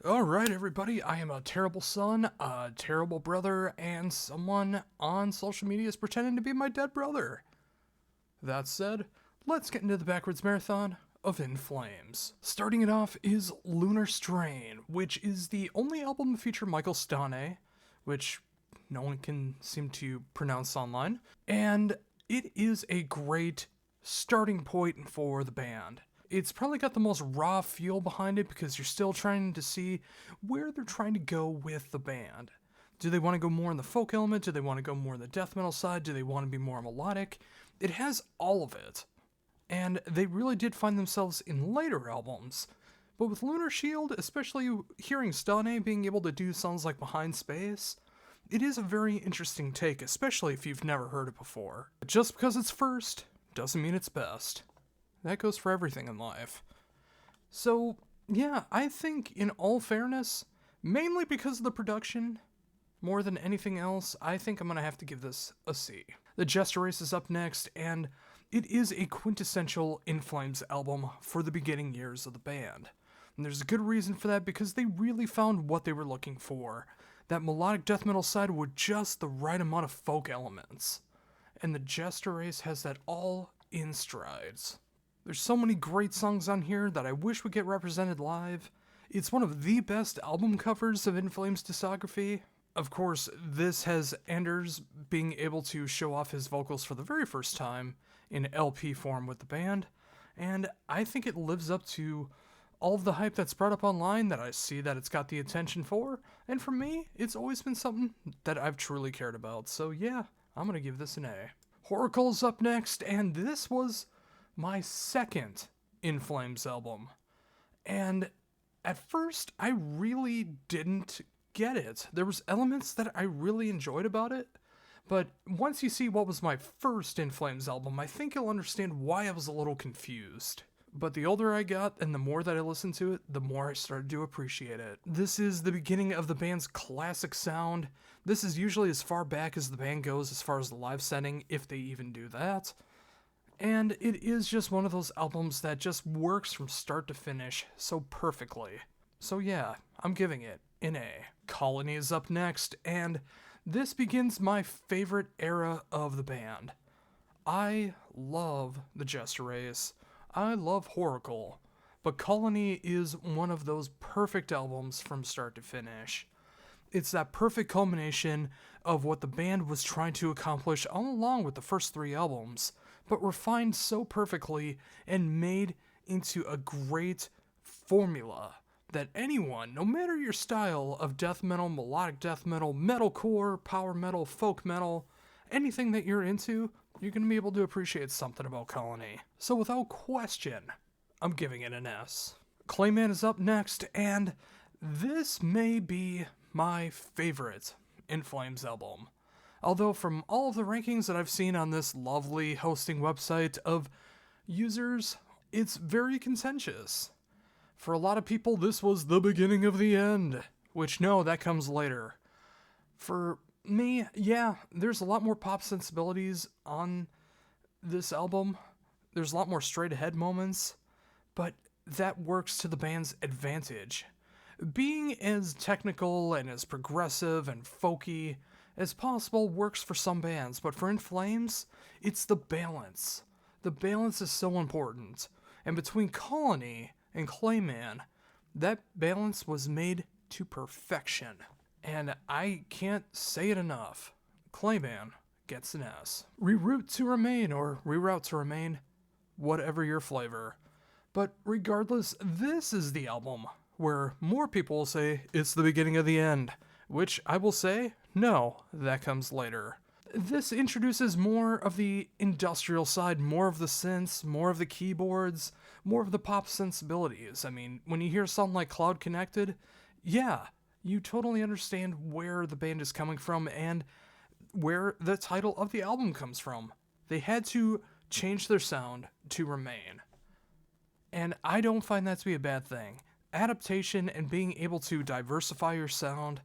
Alright, everybody, I am a terrible son, a terrible brother, and someone on social media is pretending to be my dead brother. That said, let's get into the backwards marathon of In Flames. Starting it off is Lunar Strain, which is the only album to feature Michael Stane, which no one can seem to pronounce online, and it is a great starting point for the band. It's probably got the most raw feel behind it because you're still trying to see where they're trying to go with the band. Do they want to go more in the folk element? Do they want to go more in the death metal side? Do they want to be more melodic? It has all of it. And they really did find themselves in later albums. But with Lunar Shield, especially hearing Stane being able to do songs like Behind Space, it is a very interesting take, especially if you've never heard it before. Just because it's first doesn't mean it's best. That goes for everything in life. So, yeah, I think in all fairness, mainly because of the production, more than anything else, I think I'm going to have to give this a C. The Jester Race is up next, and it is a quintessential In Flames album for the beginning years of the band. And there's a good reason for that because they really found what they were looking for. That melodic death metal side with just the right amount of folk elements. And the Jester Race has that all in strides. There's so many great songs on here that I wish would get represented live. It's one of the best album covers of In Flames' discography. Of course, this has Anders being able to show off his vocals for the very first time in LP form with the band, and I think it lives up to all of the hype that's brought up online that I see that it's got the attention for, and for me, it's always been something that I've truly cared about, so yeah, I'm gonna give this an A. Horacle's up next, and this was my second In Flames album. And at first, I really didn't get it. There was elements that I really enjoyed about it, but once you see what was my first In Flames album, I think you'll understand why I was a little confused. But the older I got and the more that I listened to it, the more I started to appreciate it. This is the beginning of the band's classic sound. This is usually as far back as the band goes as far as the live setting, if they even do that. And it is just one of those albums that just works from start to finish so perfectly. So yeah, I'm giving it an A. Colony is up next, and this begins my favorite era of the band. I love the Jester Race. I love Horacle. But Colony is one of those perfect albums from start to finish. It's that perfect culmination of what the band was trying to accomplish all along with the first three albums, but refined so perfectly and made into a great formula that anyone, no matter your style of death metal, melodic death metal, metalcore, power metal, folk metal, anything that you're into, you're going to be able to appreciate something about Colony. So without question, I'm giving it an S. Clayman is up next, and this may be my favorite In Flames album. Although from all of the rankings that I've seen on this lovely hosting website of users, it's very contentious. For a lot of people, this was the beginning of the end, which no, that comes later. For me, yeah, there's a lot more pop sensibilities on this album. There's a lot more straight ahead moments, but that works to the band's advantage. Being as technical and as progressive and folky as possible works for some bands, but for In Flames, it's the balance. The balance is so important. And between Colony and Clayman, that balance was made to perfection. And I can't say it enough. Clayman gets an S. Reroute to Remain, or Reroute to Remain, whatever your flavor. But regardless, this is the album where more people will say it's the beginning of the end, which I will say, no, that comes later. This introduces more of the industrial side, more of the synths, more of the keyboards, more of the pop sensibilities. I mean, when you hear something like Cloud Connected, yeah, you totally understand where the band is coming from and where the title of the album comes from. They had to change their sound to remain. And I don't find that to be a bad thing. Adaptation and being able to diversify your sound,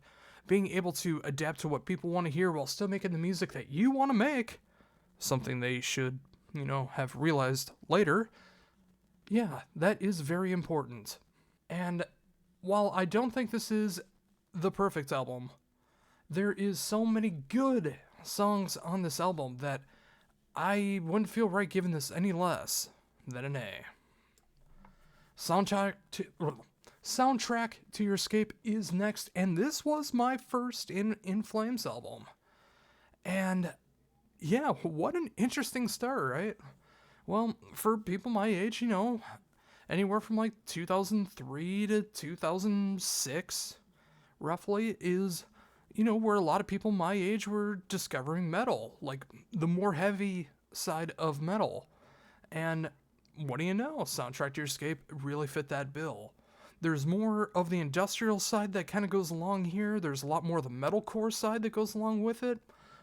being able to adapt to what people want to hear while still making the music that you want to make, something they should, have realized later, yeah, that is very important. And while I don't think this is the perfect album, there is so many good songs on this album that I wouldn't feel right giving this any less than an A. Soundtrack to Your Escape is next, and this was my first In Flames album. And yeah, what an interesting start, right? Well, for people my age, anywhere from like 2003 to 2006, roughly, is, where a lot of people my age were discovering metal, like the more heavy side of metal. And what do you know? Soundtrack to Your Escape really fit that bill. There's more of the industrial side that kind of goes along here. There's a lot more of the metalcore side that goes along with it.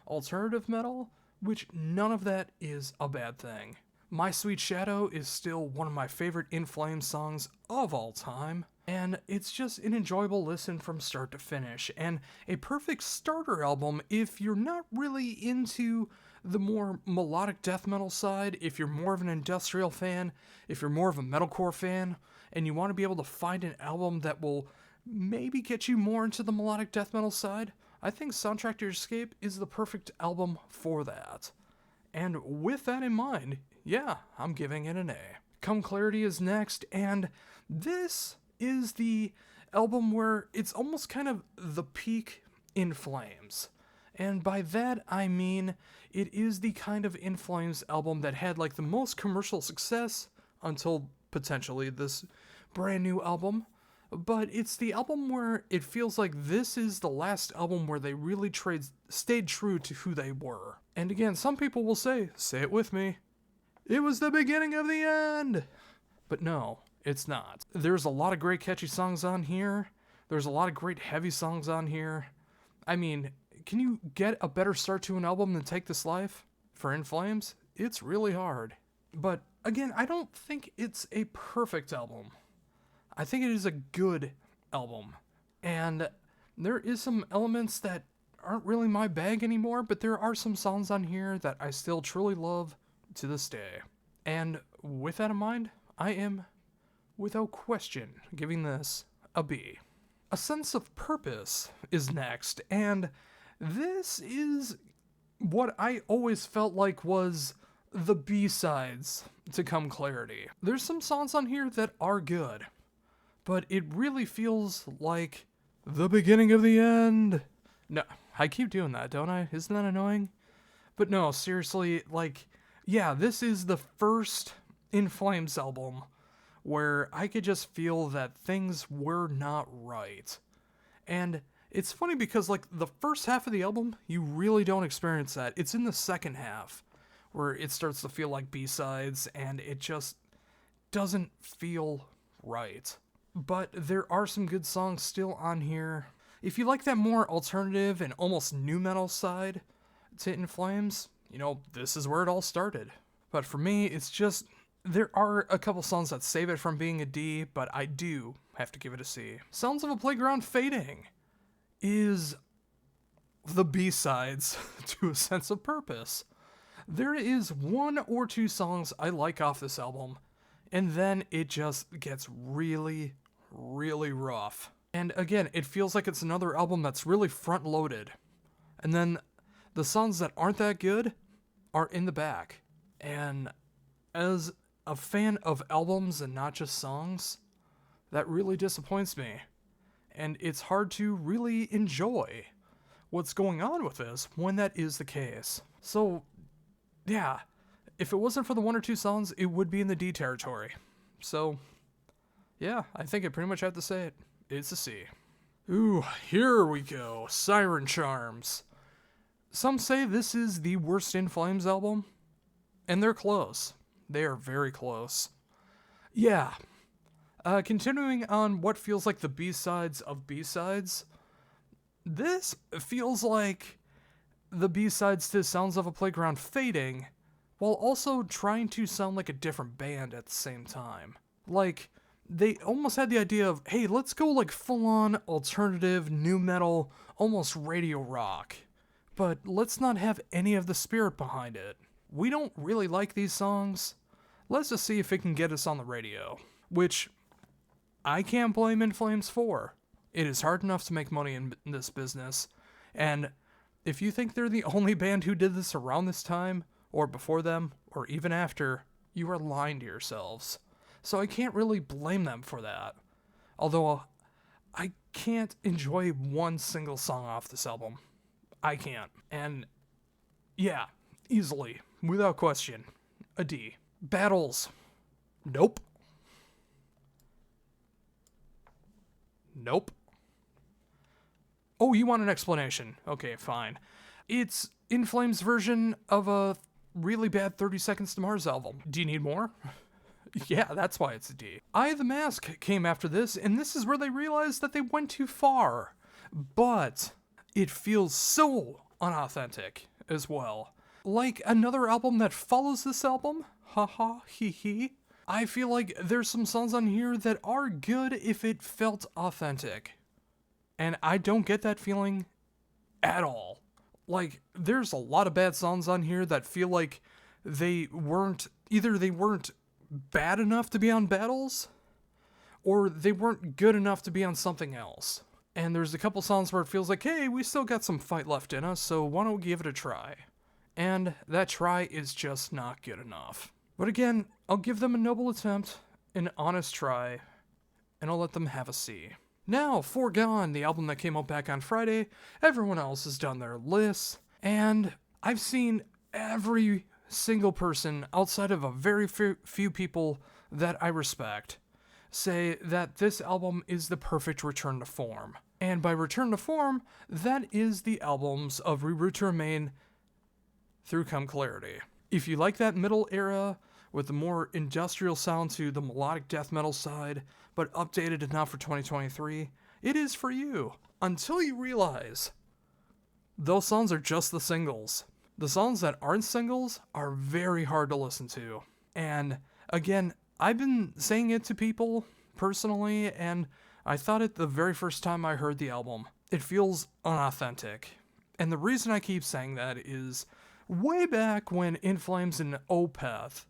Alternative metal, which none of that is a bad thing. My Sweet Shadow is still one of my favorite In Flames songs of all time, and it's just an enjoyable listen from start to finish, and a perfect starter album if you're not really into the more melodic death metal side, if you're more of an industrial fan, if you're more of a metalcore fan, and you want to be able to find an album that will maybe get you more into the melodic death metal side. I think Soundtrack to Your Escape is the perfect album for that. And with that in mind, yeah, I'm giving it an A. Come Clarity is next, and this is the album where it's almost kind of the peak In Flames. And by that, I mean it is the kind of In Flames album that had like the most commercial success until potentially this brand new album. But it's the album where it feels like this is the last album where they really stayed true to who they were. And again, some people will say it with me, it was the beginning of the end. But no, it's not. There's a lot of great catchy songs on here. There's a lot of great heavy songs on here. I mean, can you get a better start to an album than Take This Life? For In Flames, it's really hard. But again, I don't think it's a perfect album. I think it is a good album. And there is some elements that aren't really my bag anymore, but there are some songs on here that I still truly love to this day. And with that in mind, I am, without question, giving this a B. A Sense of Purpose is next, and this is what I always felt like was the B-sides to Come Clarity. There's some songs on here that are good, but it really feels like the beginning of the end. No, I keep doing that, don't I? Isn't that annoying? But no, seriously, like, yeah, this is the first In Flames album where I could just feel that things were not right. And it's funny because, like, the first half of the album, you really don't experience that. It's in the second half where it starts to feel like B-sides, and it just doesn't feel right. But there are some good songs still on here. If you like that more alternative and almost nu metal side to In Flames, this is where it all started. But for me, it's just, there are a couple songs that save it from being a D, but I do have to give it a C. Sounds of a Playground Fading is the B-sides to A Sense of Purpose. There is one or two songs I like off this album, and then it just gets really, really rough. And again, it feels like it's another album that's really front-loaded. And then the songs that aren't that good are in the back. And as a fan of albums and not just songs, that really disappoints me. And it's hard to really enjoy what's going on with this when that is the case. So, yeah, if it wasn't for the one or two songs, it would be in the D territory. So, yeah, I think I pretty much have to say it. It's a C. Ooh, here we go. Siren Charms. Some say this is the worst In Flames album, and they're close. They are very close. Yeah. Continuing on what feels like the B-sides of B-sides, this feels like the B-sides to Sounds of a Playground Fading, while also trying to sound like a different band at the same time. Like, they almost had the idea of, hey, let's go like full-on alternative, nu metal, almost radio rock. But let's not have any of the spirit behind it. We don't really like these songs. Let's just see if it can get us on the radio. Which, I can't blame In Flames for. It is hard enough to make money in this business, and if you think they're the only band who did this around this time, or before them, or even after, you are lying to yourselves. So I can't really blame them for that. Although, I can't enjoy one single song off this album. I can't. And, yeah, easily, without question, a D. Battles. Nope. Nope. Oh, you want an explanation? Okay, fine. It's In Flames' version of a really bad 30 Seconds to Mars album. Do you need more? Yeah, that's why it's a D. Eye the Mask came after this, and this is where they realized that they went too far. But it feels so unauthentic as well. Like another album that follows this album, haha, hee hee. I feel like there's some songs on here that are good if it felt authentic. And I don't get that feeling at all. Like, there's a lot of bad songs on here that feel like they weren't bad enough to be on Battles, or they weren't good enough to be on something else. And there's a couple songs where it feels like, hey, we still got some fight left in us, so why don't we give it a try? And that try is just not good enough. But again, I'll give them a noble attempt, an honest try, and I'll let them have a C. Now, Foregone, the album that came out back on Friday, everyone else has done their lists, and I've seen every single person outside of a very few people that I respect say that this album is the perfect return to form. And by return to form, that is the albums of Reroute to Remain through Come Clarity. If you like that middle era with the more industrial sound to the melodic death metal side, but updated enough for 2023, it is for you. Until you realize those songs are just the singles. The songs that aren't singles are very hard to listen to. And again, I've been saying it to people personally, and I thought it the very first time I heard the album. It feels unauthentic. And the reason I keep saying that is way back when In Flames and Opeth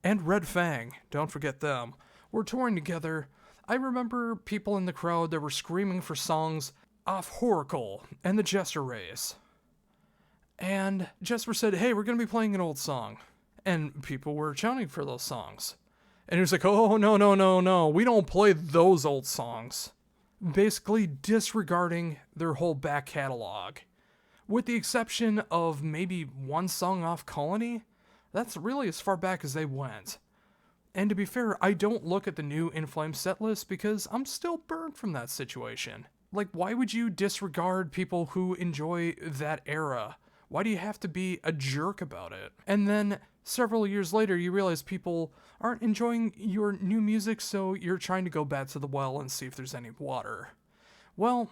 and Red Fang, don't forget them, were touring together, I remember people in the crowd that were screaming for songs off Horacle and the Jester Race. And Jesper said, hey, we're going to be playing an old song. And people were chanting for those songs. And he was like, oh, no, we don't play those old songs. Basically disregarding their whole back catalog. With the exception of maybe one song off Colony, that's really as far back as they went. And to be fair, I don't look at the new In Flames setlist because I'm still burned from that situation. Like, why would you disregard people who enjoy that era? Why do you have to be a jerk about it? And then several years later, you realize people aren't enjoying your new music, so you're trying to go back to the well and see if there's any water. Well,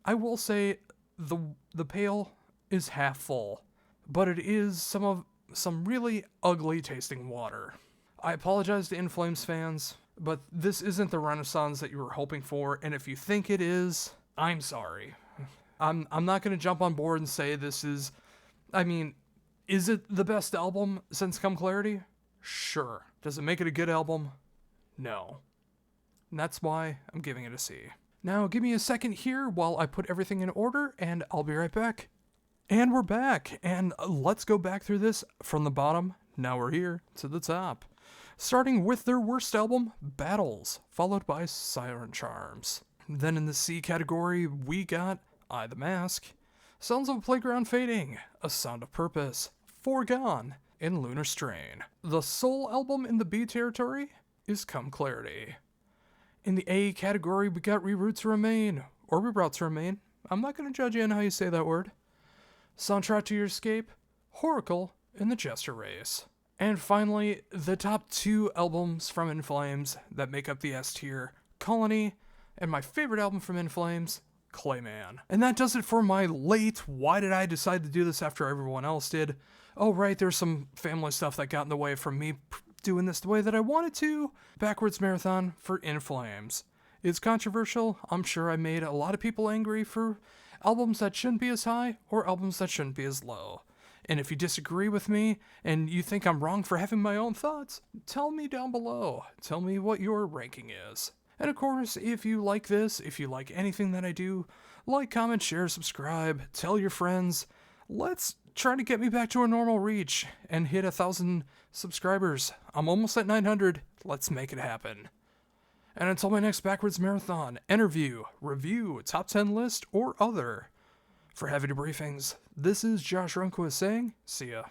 I will say the pail is half full, but it is some really ugly tasting water. I apologize to In Flames fans, but this isn't the renaissance that you were hoping for, and if you think it is, I'm sorry. I'm not going to jump on board and say this is... I mean, is it the best album since Come Clarity? Sure. Does it make it a good album? No. And that's why I'm giving it a C. Now, give me a second here while I put everything in order, and I'll be right back. And we're back, and let's go back through this from the bottom, now we're here, to the top. Starting with their worst album, Battles, followed by Siren Charms. Then in the C category, we got Eye the Mask, Sounds of a Playground Fading, A Sound of Purpose, Foregone, and Lunar Strain. The sole album in the B territory is Come Clarity. In the A category, we got Reroute to Remain, or Reroute to Remain. I'm not going to judge you on how you say that word. Soundtrack to Your Escape, Horacle, and The Jester Race. And finally, the top two albums from In Flames that make up the S tier, Colony, and my favorite album from In Flames, Clayman. And that does it for my late, why did I decide to do this after everyone else did? Oh right, there's some family stuff that got in the way from me doing this the way that I wanted to. Backwards marathon for In Flames. It's controversial. I'm sure I made a lot of people angry for albums that shouldn't be as high or albums that shouldn't be as low. And if you disagree with me and you think I'm wrong for having my own thoughts, tell me down below. Tell me what your ranking is. And of course, if you like this, if you like anything that I do, like, comment, share, subscribe, tell your friends. Let's try to get me back to a normal reach and hit 1,000 subscribers. I'm almost at 900. Let's make it happen. And until my next Backwards Marathon, interview, review, top 10 list, or other, for Heavy Debriefings, this is Josh Runquist saying, see ya.